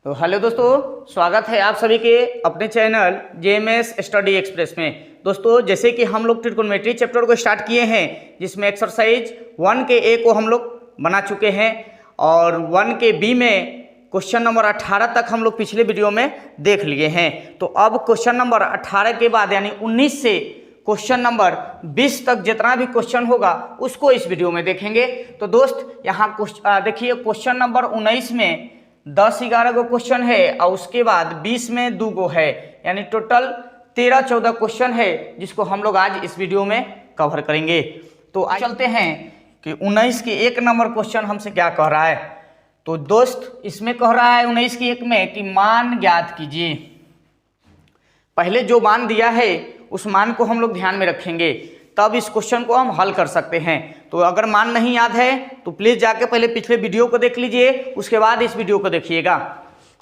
तो हेलो दोस्तों, स्वागत है आप सभी के अपने चैनल जेएमएस स्टडी एक्सप्रेस में। दोस्तों, जैसे कि हम लोग ट्रिग्नोमेट्री चैप्टर को स्टार्ट किए हैं, जिसमें एक्सरसाइज 1 के ए को हम लोग बना चुके हैं और 1 के बी में क्वेश्चन नंबर 18 तक हम लोग पिछले वीडियो में देख लिए हैं। तो अब क्वेश्चन नंबर 18 के बाद यानी 19 से क्वेश्चन नंबर 20 तक जितना भी क्वेश्चन होगा उसको इस वीडियो में देखेंगे। तो दोस्त यहाँ देखिए, क्वेश्चन नंबर 19 में 10-11 गो क्वेश्चन है और उसके बाद 20 में 2 गो है, यानी टोटल 13-14 क्वेश्चन है जिसको हम लोग आज इस वीडियो में कवर करेंगे। तो आज चलते हैं कि 19 के 1 नंबर क्वेश्चन हमसे क्या कह रहा है। तो दोस्त, इसमें कह रहा है 19 की 1 में कि मान ज्ञात कीजिए। पहले जो मान दिया है उस मान को हम लोग ध्यान में रखेंगे, तब इस क्वेश्चन को हम हल कर सकते हैं। तो अगर मान नहीं याद है तो प्लीज़ जाके पहले पिछले वीडियो को देख लीजिए, उसके बाद इस वीडियो को देखिएगा।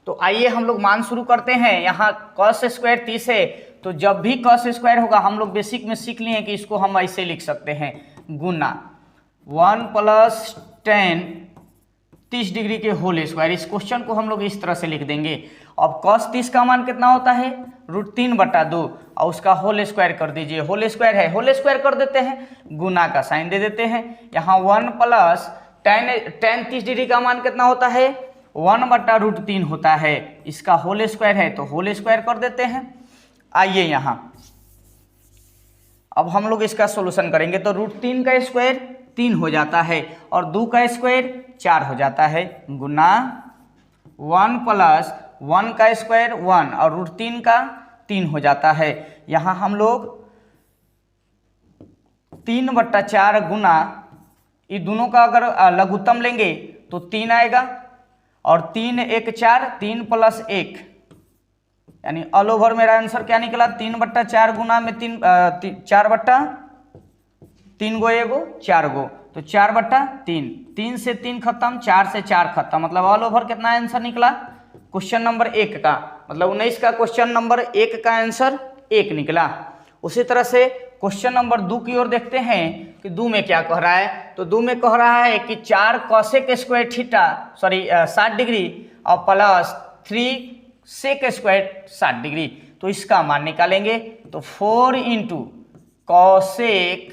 तो आइए हम लोग मान शुरू करते हैं। यहाँ cos स्क्वायर 30 है, तो जब भी cos स्क्वायर होगा हम लोग बेसिक में सीख लिए कि इसको हम ऐसे लिख सकते हैं, गुना 1 + 10 30 डिग्री के होल स्क्वायर। इस क्वेश्चन को हम लोग इस तरह से लिख देंगे। अब cos 30 का मान कितना होता है, √3/2 और उसका होल स्क्वायर कर दीजिए। होल स्क्वायर है, होल स्क्वायर कर देते हैं, गुना का साइन दे देते हैं। यहाँ 1 + tan 30 डिग्री का मान कितना होता है, 1/√3 होता है। इसका होल स्क्वायर है तो होल स्क्वायर कर देते हैं। आइए यहाँ अब हम लोग इसका सोल्यूशन करेंगे। तो √3 का स्क्वायर 3 हो जाता है और 2 का स्क्वायर 4 हो जाता है, गुना 1 + 1 का स्क्वायर 1 और √3 का 3 हो जाता है। यहाँ हम लोग 3/4 गुना, ये दोनों का अगर लघुत्तम लेंगे तो 3 आएगा और 3 × 1 = 4, 3 + 1 यानी ऑल ओवर मेरा आंसर क्या निकला, 3/4 गुना में 4/3 गो एगो 4 गो, तो 4/3। 3 से 3 खत्म, 4 से 4 खत्म, मतलब ऑल ओवर कितना आंसर निकला क्वेश्चन नंबर 1 का, मतलब 19 का क्वेश्चन नंबर 1 का आंसर 1 निकला। उसी तरह से क्वेश्चन नंबर 2 की ओर देखते हैं कि 2 में क्या कह रहा है। तो 2 में कह रहा है कि 4 cosec स्क्वायर थीटा 60 डिग्री और प्लस 3 sec स्क्वायर 60 डिग्री। तो इसका मान निकालेंगे। तो 4 × cosec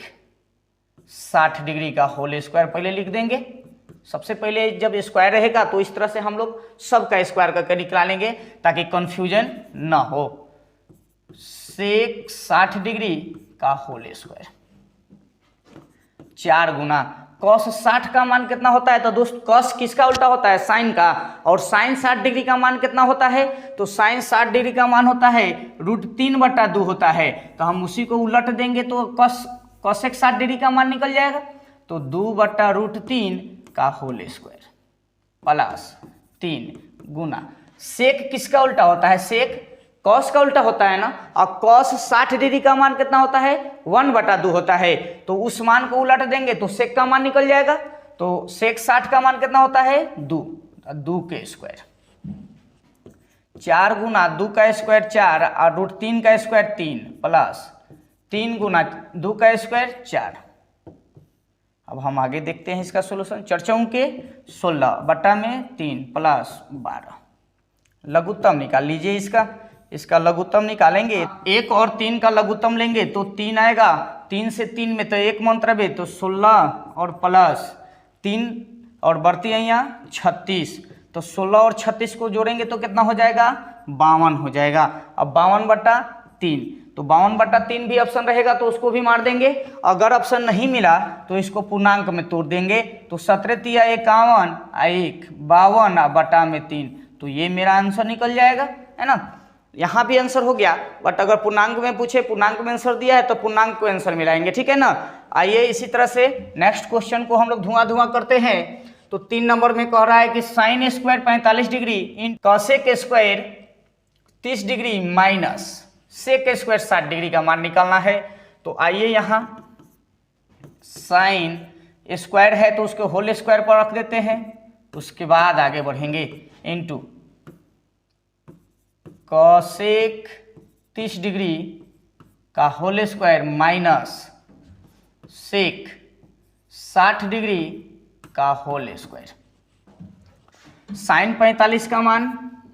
60 डिग्री का होल स्क्वायर पहले लिख देंगे। सबसे पहले जब स्क्वायर रहेगा तो इस तरह से हम लोग सबका स्क्वायर करके निकालेंगे ताकि कंफ्यूजन ना हो। sec 60 डिग्री का होल स्क्वायर 4 गुना cos 60 का मान कितना होता है। तो दोस्त, cos किसका उल्टा होता है, साइन का, और साइन 60 डिग्री का मान कितना होता है, तो साइन 60 डिग्री का मान होता है √3/2 होता है। तो हम उसी को उलट देंगे तो cosec 60 डिग्री का मान निकल जाएगा। तो 2/√3 का होल स्क्वायर प्लस 3 गुना सेक किसका उल्टा होता है, सेक कॉस का उल्टा होता है ना, और cos 60 डिग्री का मान कितना होता है, 1/2 होता है। तो उस मान को उलट देंगे तो सेक का मान निकल जाएगा। तो सेक 60 का मान कितना होता है, 2 के स्क्वायर 4 गुना 2 का स्क्वायर 4 और √3 का स्क्वायर 3 प्लस 3 गुना 2 का स्क्वायर 4। अब हम आगे देखते हैं इसका सोल्यूशन। 4×16 प्लस 12 लघुत्तम निकाल लीजिए। इसका लघुत्तम निकालेंगे, 1 और 3 का लघुत्तम लेंगे तो 3 आएगा। 3 से 3 में तो 1 मंत्र है, तो 16 और प्लस 3 और बढ़ती है यहाँ 36। तो 16 और 36 को जोड़ेंगे तो कितना हो जाएगा, 52 हो जाएगा। अब 52/3, तो 52/3 भी ऑप्शन रहेगा तो उसको भी मार देंगे। अगर ऑप्शन नहीं मिला तो इसको पूर्णांक में तोड़ देंगे। तो 17×3 = 51, 52/3, तो ये मेरा आंसर निकल जाएगा, है ना। यहाँ भी आंसर हो गया, बट अगर पूर्णांक में पूछे, पूर्णांक में आंसर दिया है तो पूर्णांक को आंसर मिलाएंगे, ठीक है ना। आइए इसी तरह से नेक्स्ट क्वेश्चन को हम लोग धुआं करते हैं। तो 3 नंबर में कह रहा है कि sine square 45 degree in cosec square 30 degree minus sec square 60 degree का मान निकालना है। तो आइए यहाँ साइन स्क्वायर है तो उसके होल स्क्वायर पर रख देते हैं, उसके बाद आगे बढ़ेंगे। इनटू cosec 30 डिग्री का whole square minus sec 60 degree का होल स्क्वायर। साइन 45 का मान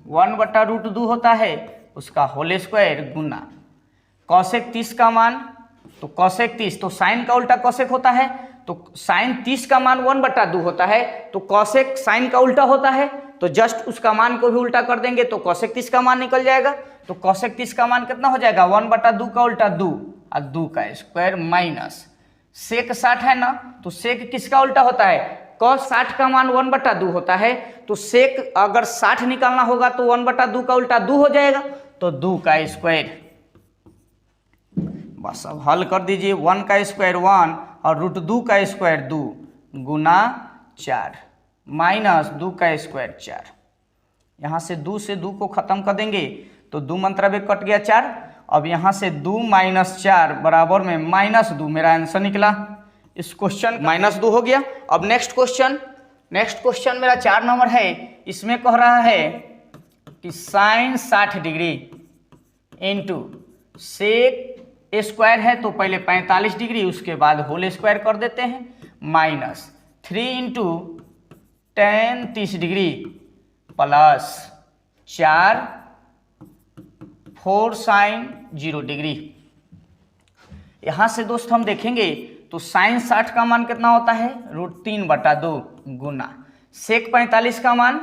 1/√2 होता है उसका होल स्क्वायर गुना कॉसेक 30 का मान, तो कॉसेक 30 तो साइन का उल्टा कॉसेक होता है, तो साइन 30 का मान 1/2 होता है, तो कॉसेक साइन का उल्टा होता है, तो जस्ट उसका मान को भी उल्टा कर देंगे तो कॉसेक 30 का मान निकल जाएगा। तो कॉसेक 30 का मान कितना हो जाएगा 1/2 का उल्टा 2 और 2 का स्क्वायर माइनस सेक 60 है ना, तो सेक किसका उल्टा होता है, कॉस 60 का मान 1/2 होता है, तो सेक अगर 60 निकालना होगा तो 1/2 का उल्टा 2 हो जाएगा, तो 2 का स्क्वायर। बस अब हल कर दीजिए, 1 का स्क्वायर 1 और √2 का स्क्वायर 2 गुना 4 माइनस 2 का स्क्वायर 4। यहाँ से 2 से 2 को खत्म कर देंगे तो 2 मंत्र कट गया 4। अब यहाँ से 2 - 4 बराबर में -2, मेरा आंसर निकला। इस क्वेश्चन -2 हो गया। अब नेक्स्ट क्वेश्चन मेरा 4 नंबर है। इसमें कह रहा है कि sine 60 degree into sec square है तो पहले 45 डिग्री उसके बाद होल स्क्वायर कर देते हैं, -3 into tan 30 degree plus 4 sine 0 degree. यहाँ से दोस्त हम देखेंगे तो साइन 60 का मान कितना होता है √3/2 गुना सेक 45 का मान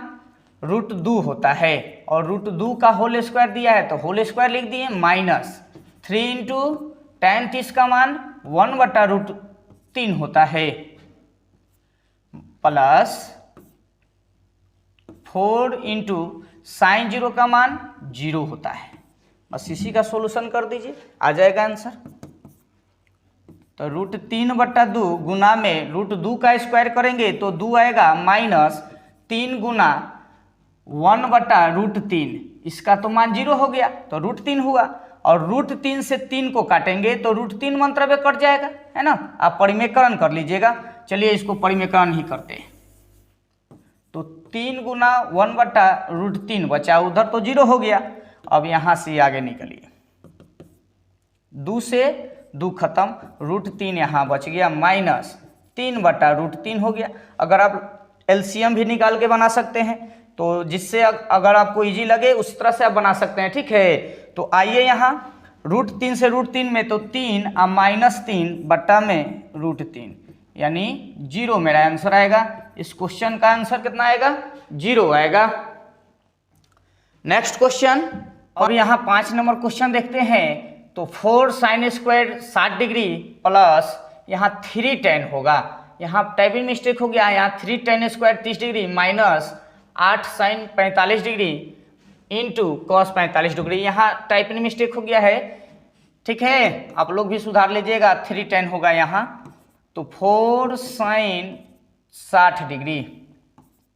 √2 होता है और √2 का होल स्क्वायर दिया है तो होल स्क्वायर लिख दिए, -3 इंटू tan 30 का मान 1/√3 होता है प्लस 4 इंटू साइन 0 का मान 0 होता है। बस इसी का सॉल्यूशन कर दीजिए, आ जाएगा आंसर। तो √3/2 गुना में √2 का स्क्वायर करेंगे तो 2 आएगा, -3 गुना 1/√3, इसका तो मान 0 हो गया तो √3 हुआ, और √3 से 3 को काटेंगे तो √3 मंत्र में कट जाएगा, है ना। आप परिमेयकरण कर लीजिएगा। चलिए इसको परिमेयकरण ही करते हैं। तो 3 गुना 1/√3 बचा, उधर तो 0 हो गया। अब यहाँ से आगे निकलिए, 2 से 2 खत्म, √3 यहाँ बच गया, -3/√3 हो गया। अगर आप एलसीएम भी निकाल के बना सकते हैं तो जिससे अगर आपको इजी लगे उस तरह से आप बना सकते हैं, ठीक है। तो आइए यहाँ √3 से √3 में तो 3 और -3/√3 यानी 0 मेरा आंसर आएगा। इस क्वेश्चन का आंसर कितना आएगा 0 आएगा। नेक्स्ट क्वेश्चन, अब यहाँ 5 नंबर क्वेश्चन देखते हैं। तो 4 साइन स्क्वायर 60 डिग्री प्लस यहाँ 3 tan होगा, यहाँ टाइपिंग मिस्टेक हो गया, यहाँ 3 tan square 30 degree minus 8 sine 45 degree into cos 45 degree, यहाँ टाइपिंग मिस्टेक हो गया है, ठीक है। आप लोग भी सुधार लीजिएगा, 3 tan होगा यहाँ। तो 4 साइन 60 डिग्री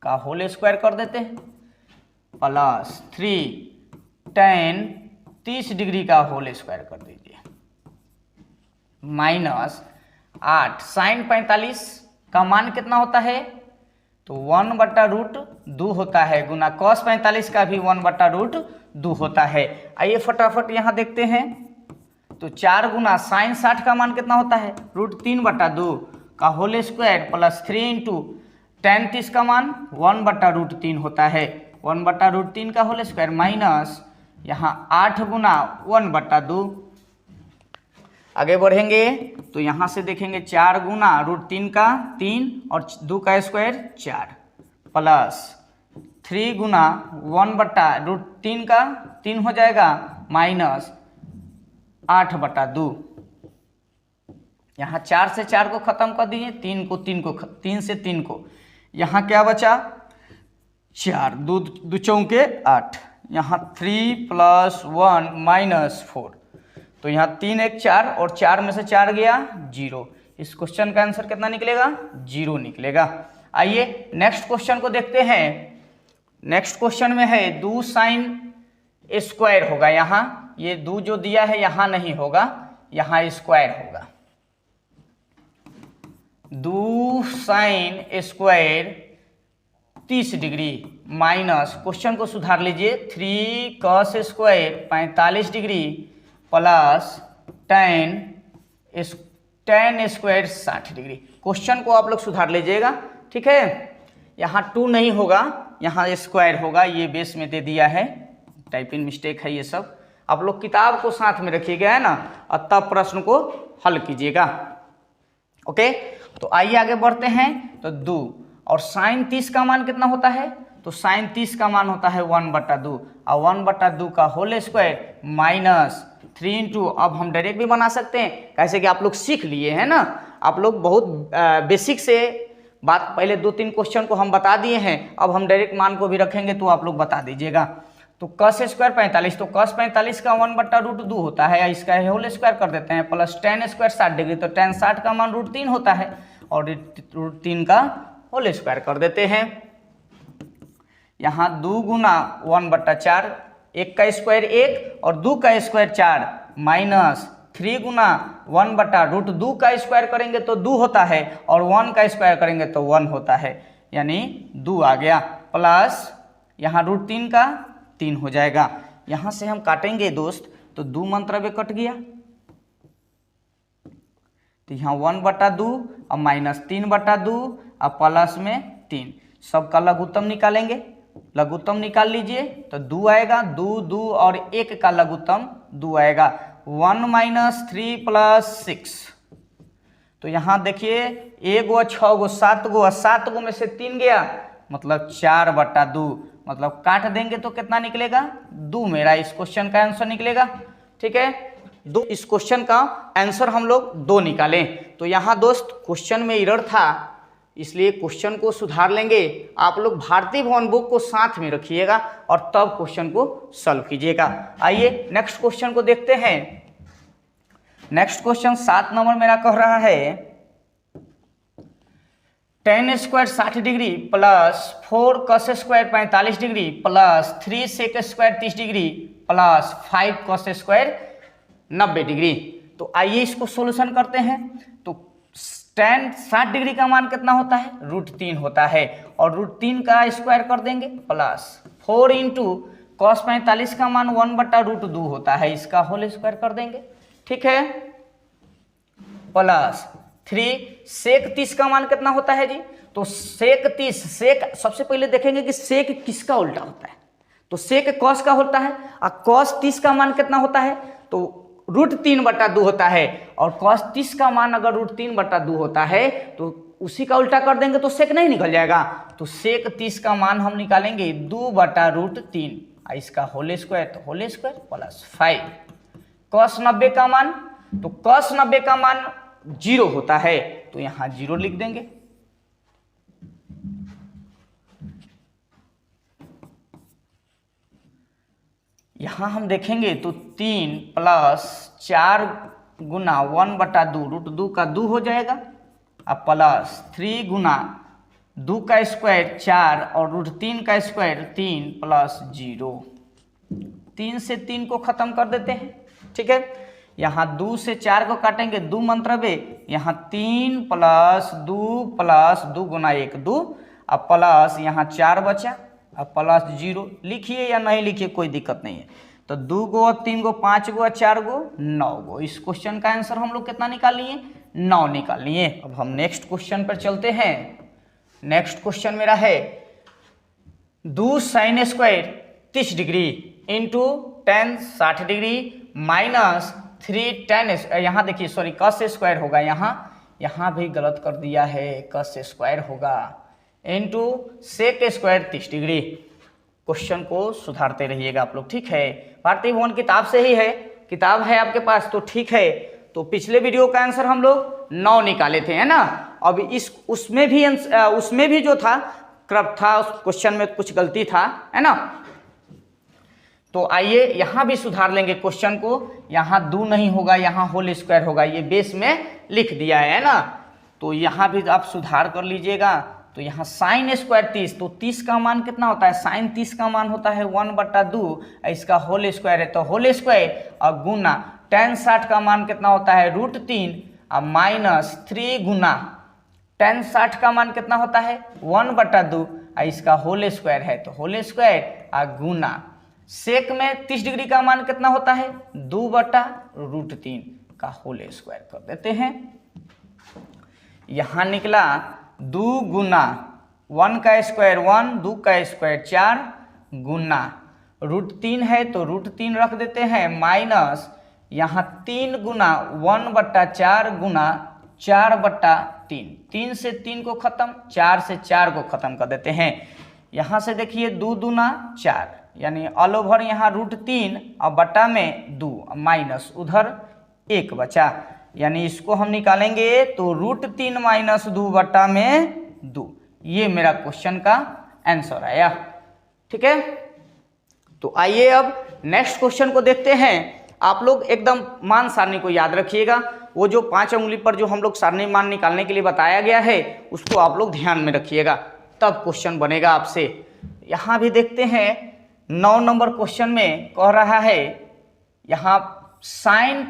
का होल स्क्वायर कर देते हैं प्लस 3 tan 30 डिग्री का होल स्क्वायर कर दीजिए माइनस 8 साइन 45 का मान कितना होता है तो 1/√2 होता है गुना कॉस 45 का भी 1/√2 होता है। आइए फटाफट यहाँ देखते हैं। तो 4 गुना साइन 60 का मान कितना होता है √3/2 का whole square plus 3 into tan 30 का मान 1/√3 होता है, 1/√3 का होल स्क्वायर माइनस यहाँ 8 गुना 1/2। आगे बढ़ेंगे तो यहाँ से देखेंगे 4 गुना √3 का 3 और 2 का स्क्वायर 4 प्लस 3 गुना 1/√3 का 3 हो जाएगा माइनस 8/2। यहाँ 4 से 4 को खत्म कर दिए, 3 से 3 को, यहाँ क्या बचा 4, 2 चौके 8, यहाँ 3 + 1 - 4, तो यहाँ 3 1 4 और 4 में से 4 गया 0। इस क्वेश्चन का आंसर कितना निकलेगा 0 निकलेगा। आइए नेक्स्ट क्वेश्चन को देखते हैं। नेक्स्ट क्वेश्चन में है 2 साइन स्क्वायर होगा, यहाँ ये 2 जो दिया है यहाँ नहीं होगा, यहाँ स्क्वायर होगा। 2 sine square 30 degree minus, question को सुधार लीजिए, 3 cos square 45 degree plus tan square 60 degree. Question को आप लोग सुधार लीजिएगा, ठीक है। यहाँ 2 नहीं होगा, यहाँ स्क्वायर होगा, ये बेस में दे दिया है, टाइपिंग मिस्टेक है ये सब। आप लोग किताब को साथ में रखिएगा, है ना, और तब प्रश्न को हल कीजिएगा। ओके, तो आइए आगे बढ़ते हैं। तो 2 और साइन 30 का मान कितना होता है? तो साइन 30 का मान होता है 1/2 और 1/2 का होल स्क्वायर माइनस 3 इंटू, अब हम डायरेक्ट भी बना सकते हैं, कैसे कि आप लोग सीख लिए हैं ना, आप लोग बहुत बेसिक से बात, पहले 2-3 क्वेश्चन को हम बता दिए हैं, अब हम डायरेक्ट मान को भी रखेंगे तो आप लोग बता दीजिएगा। तो cos स्क्वायर 45, तो cos 45 का 1/√2 होता है, इसका होल स्क्वायर कर देते हैं, प्लस tan स्क्वायर 60 डिग्री, तो tan 60 का मान √3 होता है और √3 का होल स्क्वायर कर देते हैं। यहाँ 2 गुना 1/4, 1 का स्क्वायर 1 और 2 का स्क्वायर 4 माइनस 3 गुना 1/√2 का स्क्वायर करेंगे तो 2 होता है और 1 का स्क्वायर करेंगे तो 1 होता है, यानी 2 आ गया, प्लस यहाँ √3 का 3 हो जाएगा। यहाँ से हम काटेंगे दोस्त, तो 2 मंत्रव्य कट गया, तो यहाँ 1/2 और माइनस 3/2 और प्लस में 3, सबका लघुत्तम निकालेंगे, लघुत्तम निकाल लीजिए, तो 2 आएगा, 2 और 1 का लघुत्तम 2 आएगा, 1 - 3 + 6, तो यहाँ देखिए 1 गो 6 गो 7 गो, 7 गो में से 3 गया, मतलब 4/2, मतलब काट देंगे तो कितना निकलेगा? 2 मेरा इस क्वेश्चन का आंसर निकलेगा। ठीक है, 2 इस क्वेश्चन का आंसर हम लोग 2 निकालें। तो यहाँ दोस्त क्वेश्चन में एरर था, इसलिए क्वेश्चन को सुधार लेंगे। आप लोग भारतीय भवन बुक को साथ में रखिएगा और तब क्वेश्चन को सॉल्व कीजिएगा। आइए नेक्स्ट क्वेश्चन को देखते हैं। नेक्स्ट क्वेश्चन 7 नंबर मेरा कह रहा है tan square 60 degree plus 4 cos square 45 degree plus 3 sec square 30 degree plus 5 cos square 90 degree. तो आइए इसको सोल्यूशन करते हैं। तो tan 60 डिग्री का मान कितना होता है? √3 होता है और √3 का स्क्वायर कर देंगे, प्लस 4 इंटू cos 45 का मान 1/√2 होता है, इसका होल स्क्वायर कर देंगे। ठीक है, प्लस 3 sec 30 का मान कितना होता है जी? तो sec 30, sec सबसे पहले देखेंगे कि sec किसका उल्टा होता है, तो sec cos का होता है और cos 30 का मान कितना होता है? तो √3/2 होता है और cos 30 का मान अगर √3/2 होता है तो उसी का उल्टा कर देंगे तो sec नहीं निकल जाएगा। तो sec 30 का मान हम निकालेंगे 2/√3, इसका होल स्क्वायर, तो होल स्क्वायर प्लस 5 cos 90 का मान, तो cos 90 का मान 0 होता है, तो यहां 0 लिख देंगे। यहां हम देखेंगे तो 3 + 4 गुना 1/2, √2 का 2 हो जाएगा, अब प्लस 3 गुना 2 का स्क्वायर 4 और √3 का स्क्वायर 3 + 0, 3 से 3 को खत्म कर देते हैं। ठीक है, यहाँ 2 से 4 को काटेंगे, 2 मंत्रव्य, यहाँ 3 + 2 गुना 1 2, अब प्लस यहाँ 4 बचा, अब प्लस 0 लिखिए या नहीं लिखिए कोई दिक्कत नहीं है। तो 2 गो 3 गो 5 गो 4 गो 9 गो, इस क्वेश्चन का आंसर हम लोग कितना निकाल लिए? 9 निकाल लिए। अब हम नेक्स्ट क्वेश्चन पर चलते हैं। नेक्स्ट क्वेश्चन मेरा है 2 sin square 30 degree into tan 60 degree minus 3 tan, यहाँ देखिए सॉरी cos स्क्वायर होगा, यहाँ भी गलत कर दिया है, cos स्क्वायर होगा into sec square 30 degree. Question को सुधारते रहिएगा आप लोग, ठीक है। भारतीय भवन किताब से ही है, किताब है आपके पास तो ठीक है। तो पिछले वीडियो का आंसर हम लोग 9 निकाले थे, है ना। अब इस उसमें भी जो था क्रप था, उस क्वेश्चन में कुछ गलती था, है ना। तो आइए यहाँ भी सुधार लेंगे क्वेश्चन को, यहाँ 2 नहीं होगा, यहाँ होल स्क्वायर होगा, ये बेस में लिख दिया है ना। तो यहाँ भी आप सुधार कर लीजिएगा। तो यहाँ साइन स्क्वायर 30, तो 30 का मान कितना होता है? साइन 30 का मान होता है 1/2, इसका होल स्क्वायर है तो होल स्क्वायर, और गुना tan 60 का मान कितना होता है? √3 और माइनस 3 गुना tan 60 का मान कितना होता है? 1/2, इसका होल स्क्वायर है तो होल स्क्वायर और गुना सेक में 30 डिग्री का मान कितना होता है? 2/√3 का होल स्क्वायर कर देते हैं। यहाँ निकला 2 गुना 1 का स्क्वायर 1, 2 का स्क्वायर 4 गुना √3 है तो √3 रख देते हैं, माइनस यहाँ 3 गुना 1/4 गुना 4/3, 3 से 3 को खत्म, 4 से 4 को खत्म कर देते हैं। यहाँ से देखिए 2 दूना 4, यानी ऑल ओवर यहाँ √3 और बटा में 2 माइनस उधर 1 बचा, यानी इसको हम निकालेंगे तो √3 माइनस 2 बटा में 2। ये मेरा क्वेश्चन का आंसर आया। ठीक है, तो आइए अब नेक्स्ट क्वेश्चन को देखते हैं। आप लोग एकदम मान सारणी को याद रखिएगा, वो जो 5 उंगली पर जो हम लोग सारणी मान निकालने के लिए बताया गया है उसको आप लोग ध्यान में रखिएगा, तब क्वेश्चन बनेगा आपसे। यहाँ भी देखते हैं 9 नंबर क्वेश्चन में कह रहा है यहाँ sin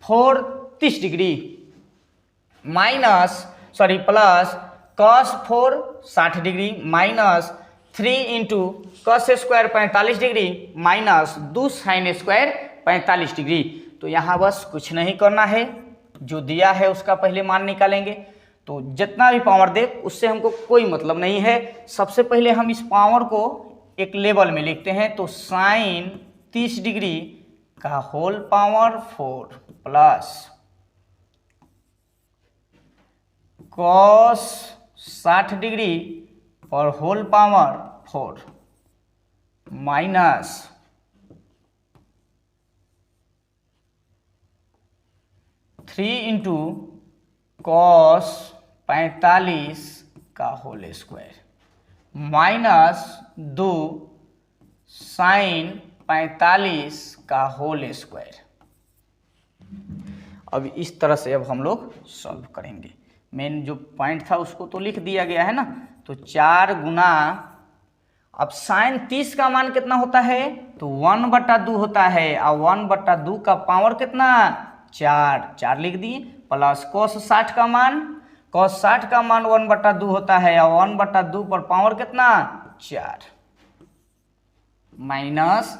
4 30 degree plus cos 4 60 degree minus 3 into cos square 45 degree minus 2 sign square 45 degree. तो यहाँ बस कुछ नहीं करना है, जो दिया है उसका पहले मान निकालेंगे। तो जितना भी पावर दे उससे हमको कोई मतलब नहीं है। सबसे पहले हम इस पावर को एक लेवल में लिखते हैं, तो साइन 30 डिग्री का whole power 4 plus cos 60 degree पर whole power 4 minus 3 into cos 45 का होल स्क्वायर माइनस 2 साइन 45 का होल स्क्वायर। अब इस तरह से अब हम लोग सॉल्व करेंगे। मेन जो पॉइंट था उसको तो लिख दिया गया है ना, तो 4 गुना, अब साइन 30 का मान कितना होता है, तो 1/2 होता है, और 1/2 का पावर कितना 4 लिख दिए, प्लस cos 60 का मान 1/2 होता है, और 1/2 पर पावर कितना 4 माइनस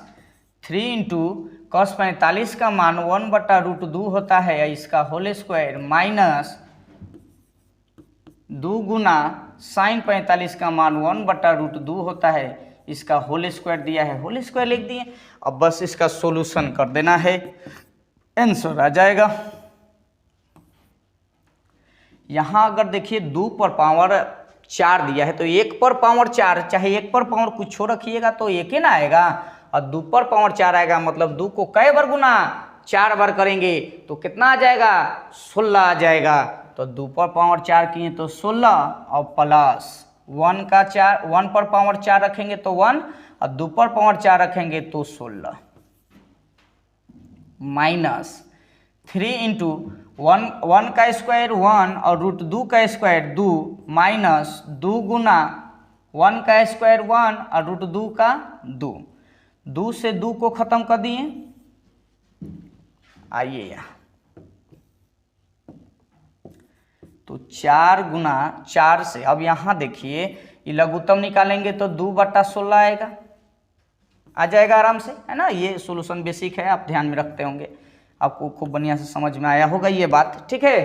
3 इंटू cos 45 का मान 1/√2 होता है, इसका होल स्क्वायर माइनस 2 गुना साइन 45 का मान 1/√2 होता है, इसका होल स्क्वायर दिया है, होल स्क्वायर लिख दिए। अब बस इसका सॉल्यूशन कर देना है, आंसर आ जाएगा। यहाँ अगर देखिए 2 पर पावर 4 दिया है तो 1 पर पावर 4, चाहे 1 पर पावर कुछ हो रखिएगा तो 1 ही ना आएगा, और 2 पर पावर 4 आएगा, मतलब 2 को कई बार गुना 4 बार करेंगे तो कितना आ जाएगा 16 आ जाएगा। तो 2 पर पावर 4 किए तो 16, और प्लस 1 पर पावर 4 रखेंगे तो 1, और 2 पर पावर 4 रखेंगे तो 16 माइनस 3 इंटू 1 का स्क्वायर 1 और √2 का स्क्वायर 2 माइनस 2 गुना 1 का स्क्वायर 1 और √2 का 2 से 2 को खत्म कर दिए। आइए यहाँ तो 4 गुना 4 से, अब यहाँ देखिए ये लघुत्तम निकालेंगे तो 2/16 आएगा, आ जाएगा आराम से, है ना। ये सॉल्यूशन बेसिक है, आप ध्यान में रखते होंगे, आपको खूब बढ़िया से समझ में आया होगा ये बात। ठीक है,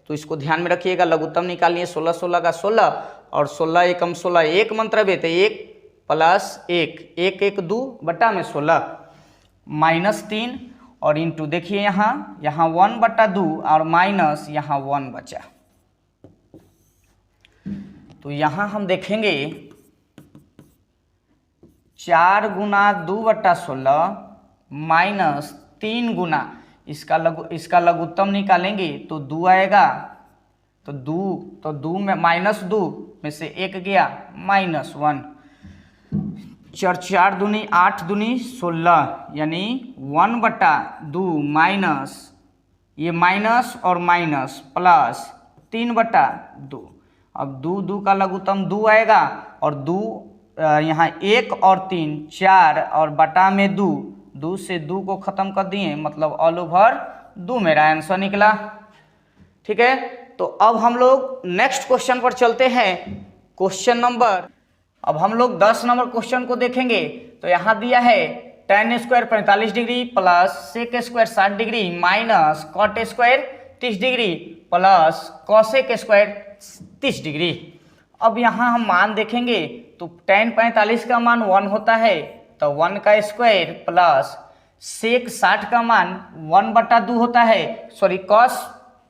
तो इसको ध्यान में रखिएगा। लघुत्तम निकालिए 16 का 16 और 16 एकम 16, एक मंत्र बे तो 1 प्लस 1 2 बटा में 16 माइनस 3 और इंटू देखिए यहाँ 1/2 और माइनस यहाँ 1 बचा। तो यहाँ हम देखेंगे 4 गुना 2/16 माइनस 3 गुना इसका लघुत्तम निकालेंगे तो 2 आएगा, तो 2 में माइनस 2 में से 1 गया -1, 4 दूनी 8 दूनी 16, यानी 1/2 माइनस ये माइनस और माइनस प्लस 3/2। अब 2 का लघुत्तम 2 आएगा, और 2 यहाँ 1 और 3 4 और बटा में 2 से 2 को खत्म कर दिए, मतलब ऑल ओवर 2 मेरा आंसर निकला। ठीक है, तो अब हम लोग नेक्स्ट क्वेश्चन पर चलते हैं। क्वेश्चन नंबर, अब हम लोग 10 नंबर क्वेश्चन को देखेंगे। तो यहाँ दिया है tan square 45 degree plus sec square 60 degree minus cot square 30 degree plus cosec square 30 degree. अब यहाँ हम मान देखेंगे तो tan 45 का मान 1 होता है, तो 1 का स्क्वायर प्लस सेक 60 का मान 1/2 होता है, सॉरी cos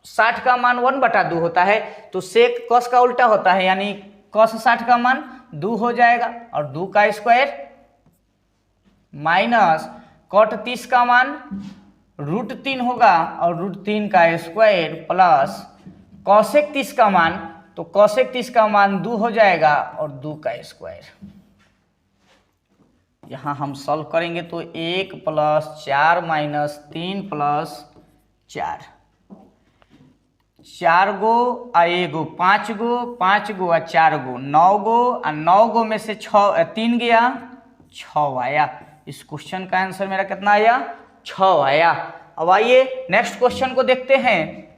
60 का मान 1/2 होता है, तो सेक cos का उल्टा होता है, यानी cos 60 का मान 2 हो जाएगा और 2 का स्क्वायर माइनस cot 30 का मान √3 होगा और √3 का स्क्वायर प्लस cosec 30 का मान, तो cosec 30 का मान 2 हो जाएगा और 2 का स्क्वायर। यहाँ हम सॉल्व करेंगे तो 1 + 4 - 3 + 4, 4 गो आ 1 गो, 5 गो, 5 गो आ 4 गो, 9 गो आ 9 गो में से 3 गया, 6 आया। इस क्वेश्चन का आंसर मेरा कितना आया? 6 आया। अब आइए नेक्स्ट क्वेश्चन को देखते हैं।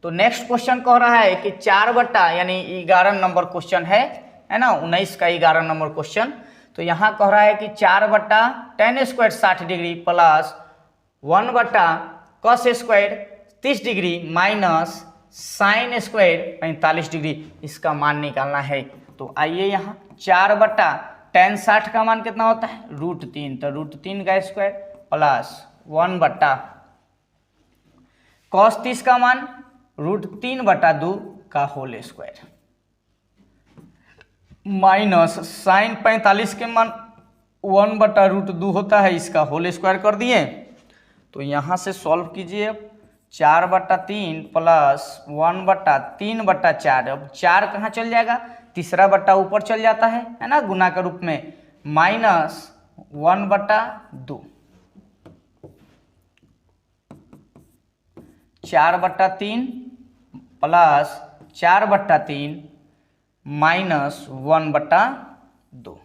तो नेक्स्ट क्वेश्चन कह रहा है कि 4 बटा, यानी 11 नंबर क्वेश्चन है ना, 19 का 11 नंबर क्वेश्चन। तो यहाँ कह रहा है कि 4 बटा tan स्क्वायर 60 डिग्री प्लस 1 बटा cos square 30 degree minus sin square 45 degree, इसका मान निकालना है। तो आइए यहाँ 4 बटा tan 60 का मान कितना होता है? √3, तो √3 का स्क्वायर प्लस 1 बटा cos 30 का मान √3/2 का होल स्क्वायर माइनस sin 45 के मान 1/√2 होता है, इसका होल स्क्वायर कर दिए। तो यहाँ से सॉल्व कीजिए। 4/3 प्लस 1/3/4, अब 4 कहाँ चल जाएगा? तीसरा बट्टा ऊपर चल जाता है ना, गुना के रूप में, माइनस 1/2, 4/3 प्लस 4/3 माइनस 1/2।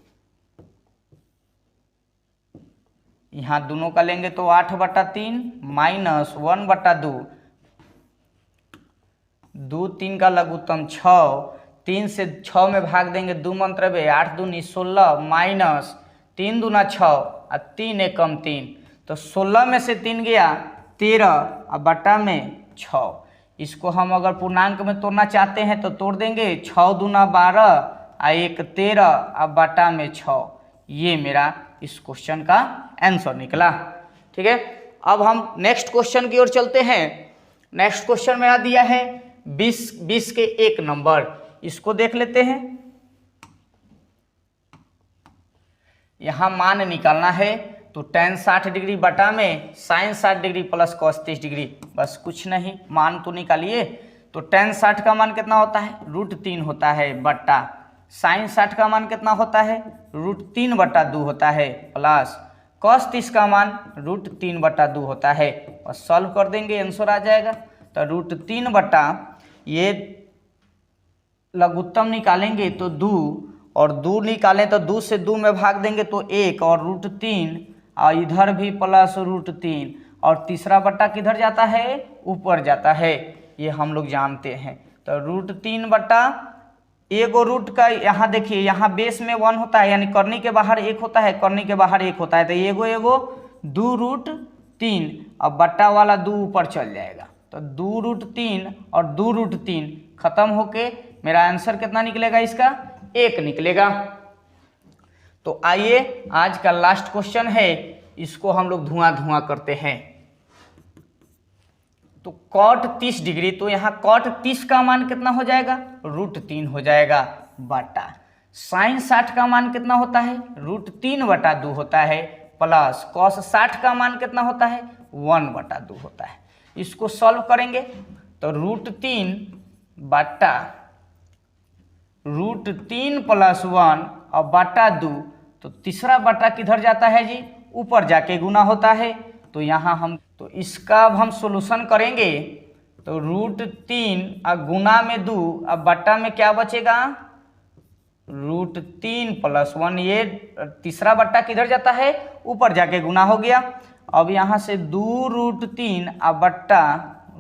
यहाँ दोनों का लेंगे तो 8/3 माइनस 1/2, 2 3 का लघुत्तम 6, 3 से 6 में भाग देंगे 2 मंत्रबे, 8 दूनी 16 माइनस 3 दूना 6 और 3 एकम 3, तो 16 में से 3 गया 13 और बटा में 6। इसको हम अगर पूर्णांक में तोड़ना चाहते हैं तो तोड़ देंगे, 6 दूना 12 और 1 13 और बटा में 6। ये मेरा इस क्वेश्चन का आंसर निकला। ठीक है, अब हम नेक्स्ट क्वेश्चन की ओर चलते हैं। नेक्स्ट क्वेश्चन मेरा दिया है 20 के 1 नंबर, इसको देख लेते हैं। यहाँ मान निकालना है, तो tan 60 डिग्री बटा में sin 60 degree plus cos 30 degree, बस कुछ नहीं, मान तो निकालिए। तो tan 60 का मान कितना होता है? √3 होता है, बटा sin 60 का मान कितना होता है? √3/2 होता है, प्लस cos 30 का मान √3/2 होता है, और सॉल्व कर देंगे आंसर आ जाएगा। तो √3 बटा ये लघुत्तम निकालेंगे तो 2, और 2 निकालें तो 2 से 2 में भाग देंगे तो 1 और √3, और इधर भी प्लस √3, और तीसरा बट्टा किधर जाता है? ऊपर जाता है, ये हम लोग जानते हैं। तो √3 बटा एगो रूट का, यहाँ देखिए यहाँ बेस में 1 होता है, यानी करनी के बाहर 1 होता है, करनी के बाहर 1 होता है, तो एगो 2√3, अब बट्टा वाला 2 ऊपर चल जाएगा, तो 2√3 और 2√3 खत्म होके मेरा आंसर कितना निकलेगा? इसका 1 निकलेगा। तो आइए आज का लास्ट क्वेश्चन है, इसको हम लोग धुआं करते हैं। तो cot 30 डिग्री, तो यहाँ cot 30 का मान कितना हो जाएगा? √3 हो जाएगा, बटा sin 60 का मान कितना होता है? √3/2 होता है, प्लस cos 60 का मान कितना होता है? 1/2 होता है। इसको सॉल्व करेंगे तो √3 बटा √3 + 1 और बटा 2, तो तीसरा बटा किधर जाता है जी? ऊपर जाके गुना होता है। तो यहाँ हम, तो इसका अब हम सोल्यूशन करेंगे, तो √3 और गुना में 2 अब बट्टा में क्या बचेगा? √3 + 1, ये तीसरा बट्टा किधर जाता है? ऊपर जाके गुना हो गया। अब यहाँ से 2√3 और बट्टा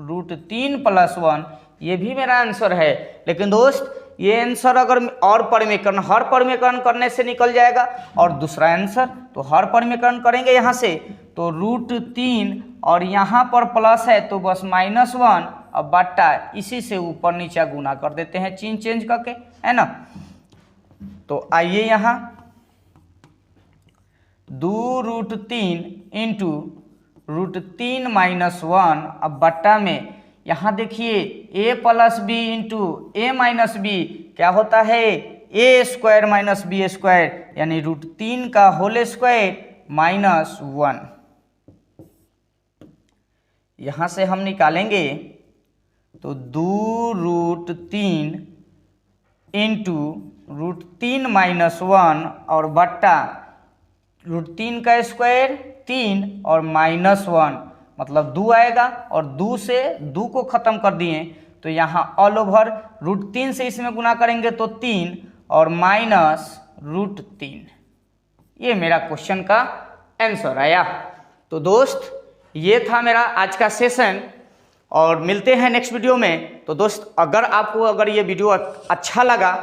√3 + 1, ये भी मेरा आंसर है। लेकिन दोस्त ये आंसर अगर और परिमेकरण, हर परिमेकरण करने से निकल जाएगा, और दूसरा आंसर तो हर परिमेकरण करेंगे यहाँ से, तो √3 और यहाँ पर प्लस है तो बस -1, और बट्टा इसी से ऊपर नीचे गुना कर देते हैं चिन्ह चेंज करके, है ना। तो आइए यहाँ 2√3 इंटू √3 - 1, अब बट्टा में यहाँ देखिए a + b into a - b क्या होता है, a² - b², यानी √3 का होल स्क्वायर -1। यहाँ से हम निकालेंगे तो 2√3 इंटू √3 - 1 और बट्टा √3 का स्क्वायर 3 और -1 मतलब 2 आएगा, और 2 से 2 को ख़त्म कर दिए तो यहाँ ऑल ओवर √3 से इसमें गुना करेंगे तो 3 और -√3। ये मेरा क्वेश्चन का आंसर आया। तो दोस्त ये था मेरा आज का सेशन, और मिलते हैं नेक्स्ट वीडियो में। तो दोस्त अगर ये वीडियो अच्छा लगा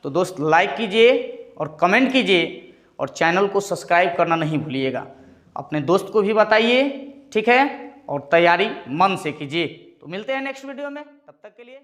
तो दोस्त लाइक कीजिए और कमेंट कीजिए, और चैनल को सब्सक्राइब करना नहीं भूलिएगा। अपने दोस्त को भी बताइए, ठीक है, और तैयारी मन से कीजिए। तो मिलते हैं नेक्स्ट वीडियो में, तब तक के लिए।